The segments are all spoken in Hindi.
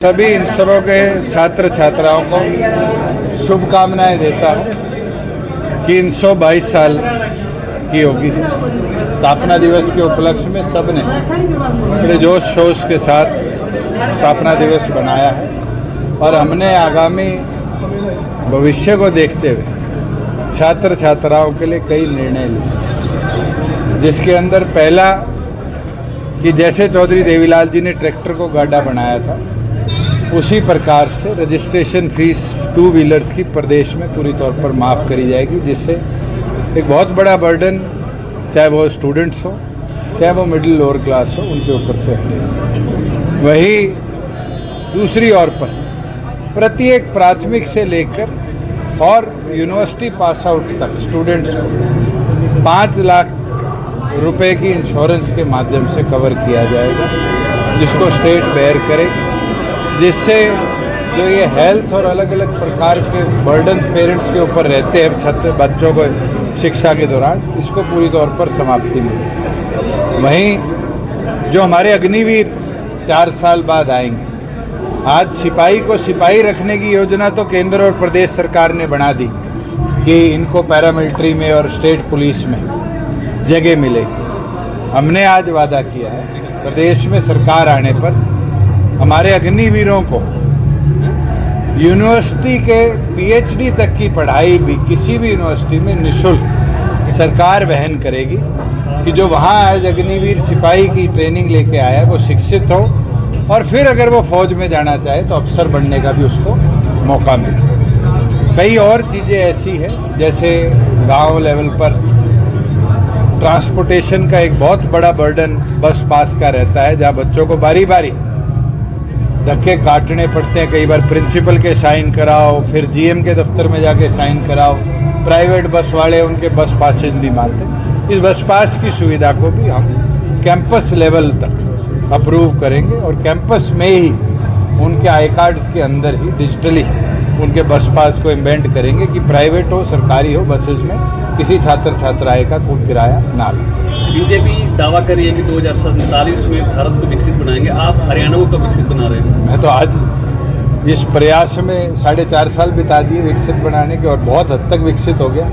सभी इंस्रो के छात्र छात्राओं को शुभकामनाएं देता हूं कि 122 साल की होगी स्थापना दिवस के उपलक्ष्य में सबने बड़े जोश शोश के साथ स्थापना दिवस बनाया है और हमने आगामी भविष्य को देखते हुए छात्र छात्राओं के लिए कई निर्णय लिए, जिसके अंदर पहला कि जैसे चौधरी देवीलाल जी ने ट्रैक्टर को गाड़ा बनाया था, उसी प्रकार से रजिस्ट्रेशन फीस टू व्हीलर्स की प्रदेश में पूरी तौर पर माफ़ करी जाएगी, जिससे एक बहुत बड़ा बर्डन, चाहे वो स्टूडेंट्स हो चाहे वो मिडिल लोअर क्लास हो, उनके ऊपर से हटेगा। वही दूसरी ओर पर प्रत्येक प्राथमिक से लेकर और यूनिवर्सिटी पास आउट तक स्टूडेंट्स को 5 लाख रुपए की इंश्योरेंस के माध्यम से कवर किया जाएगा, जिसको स्टेट बेयर करेगी, जिससे जो ये हेल्थ और अलग अलग प्रकार के बर्डन पेरेंट्स के ऊपर रहते हैं छात्र बच्चों को शिक्षा के दौरान, इसको पूरी तौर पर समाप्ति मिलेगी। वहीं जो हमारे अग्निवीर 4 साल बाद आएंगे, आज सिपाही को सिपाही रखने की योजना तो केंद्र और प्रदेश सरकार ने बना दी कि इनको पैरामिलिट्री में और स्टेट पुलिस में जगह मिलेगी। हमने आज वादा किया है प्रदेश में सरकार आने पर हमारे अग्निवीरों को यूनिवर्सिटी के पीएचडी तक की पढ़ाई भी किसी भी यूनिवर्सिटी में निःशुल्क सरकार वहन करेगी, कि जो वहाँ आज अग्निवीर सिपाही की ट्रेनिंग लेके आया वो शिक्षित हो और फिर अगर वो फौज में जाना चाहे तो अफसर बनने का भी उसको मौका मिले। कई और चीज़ें ऐसी हैं, जैसे गांव लेवल पर ट्रांसपोर्टेशन का एक बहुत बड़ा बर्डन बस पास का रहता है, जहाँ बच्चों को बारी बारी धक्के काटने पड़ते हैं। कई बार प्रिंसिपल के साइन कराओ, फिर जीएम के दफ्तर में जाके साइन कराओ, प्राइवेट बस वाले उनके बस पासेज नहीं मानते। इस बस पास की सुविधा को भी हम कैंपस लेवल तक अप्रूव करेंगे और कैंपस में ही उनके आई कार्ड्स के अंदर ही डिजिटली उनके बस पास को एम्बेड करेंगे कि प्राइवेट हो सरकारी हो, बसेज में किसी छात्र छात्राएं का कोई किराया ना लगे। बीजेपी दावा कर रही है कि 2047 में भारत को विकसित बनाएंगे, आप हरियाणा को कब विकसित बना रहे हैं? मैं तो आज इस प्रयास में 4.5 साल बिता दिए विकसित बनाने के, और बहुत हद तक विकसित हो गया।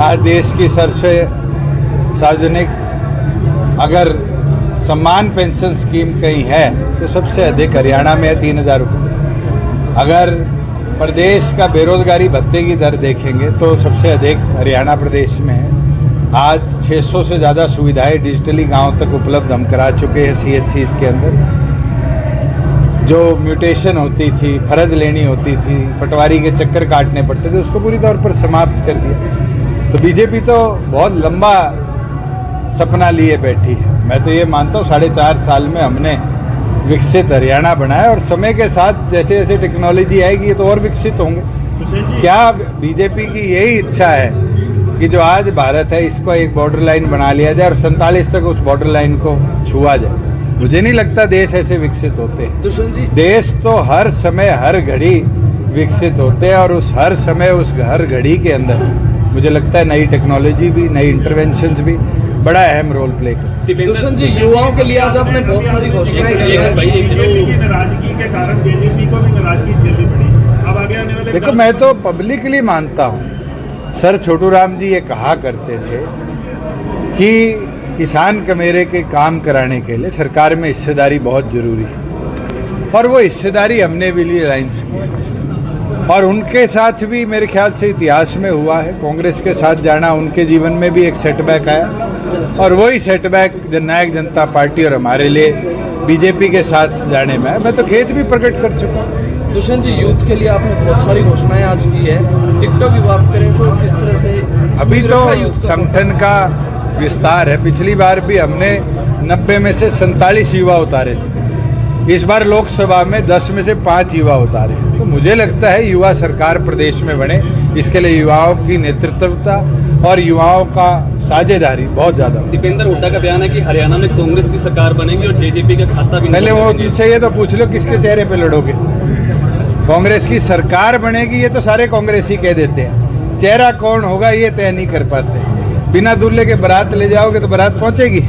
आज देश की सबसे सार्वजनिक अगर सम्मान पेंशन स्कीम कहीं है तो सबसे अधिक हरियाणा में है, 3,000 रुपये। अगर प्रदेश का बेरोजगारी भत्ते की दर देखेंगे तो सबसे अधिक हरियाणा प्रदेश में है। आज 600 से ज़्यादा सुविधाएं डिजिटली गांव तक उपलब्ध हम करा चुके हैं। CHCs के अंदर जो म्यूटेशन होती थी, फर्ज लेनी होती थी, पटवारी के चक्कर काटने पड़ते थे, उसको पूरी तौर पर समाप्त कर दिया। तो बीजेपी तो बहुत लंबा सपना लिए बैठी है। मैं तो ये मानता हूँ 4.5 साल में हमने विकसित हरियाणा बनाया, और समय के साथ जैसे जैसे टेक्नोलॉजी आएगी ये तो और विकसित होंगे। क्या बीजेपी की यही इच्छा है कि जो आज भारत है इसको एक बॉर्डर लाइन बना लिया जाए और 47 तक उस बॉर्डर लाइन को छुआ जाए? मुझे नहीं लगता देश ऐसे विकसित होते हैं। देश तो हर समय हर घड़ी विकसित होते हैं, और उस हर समय उस हर घड़ी के अंदर मुझे लगता है नई टेक्नोलॉजी भी, नई इंटरवेंशंस भी बड़ा अहम रोल प्ले करती है। दुष्यंत जी, युवाओं के लिए आज आपने बहुत सारी घोषणाएं की हैं। नाराजगी के कारण बीजेपी को भी नाराजगी झेलनी पड़ी। अब आगे आने वाले देखो, मैं तो पब्लिकली मानता हूँ, सर छोटू राम जी ये कहा करते थे कि किसान कमेरे के काम कराने के लिए सरकार में हिस्सेदारी बहुत जरूरी है, और वो हिस्सेदारी हमने भी रिलायंस की, और उनके साथ भी मेरे ख्याल से इतिहास में हुआ है। कांग्रेस के साथ जाना उनके जीवन में भी एक सेटबैक आया, और वही सेटबैक जननायक जनता पार्टी और हमारे लिए बीजेपी के साथ जाने में है। मैं तो खेद भी प्रकट कर चुका हूँ। दुष्यंत जी, यूथ के लिए आपने बहुत सारी घोषणाएं आज की है। टिकटॉक की बात करें तो किस तरह से अभी तो संगठन का विस्तार है। पिछली बार भी हमने 90 में से 47 युवा उतारे थे, इस बार लोकसभा में 10 में से 5 युवा उतारे। तो मुझे लगता है युवा सरकार प्रदेश में बने, इसके लिए युवाओं की नेतृत्वता और युवाओं का साझेदारी बहुत ज़्यादा। दीपेंद्र हुड्डा का बयान है कि हरियाणा में कांग्रेस की सरकार बनेगी और जेजेपी का खाता भी। पहले वो उनसे ये तो पूछ लो किसके चेहरे पे लड़ोगे। कांग्रेस की सरकार बनेगी ये तो सारे कांग्रेसी कह देते हैं, चेहरा कौन होगा ये तय नहीं कर पाते। बिना दूल्हे के बारात ले जाओगे तो बारात पहुंचेगी?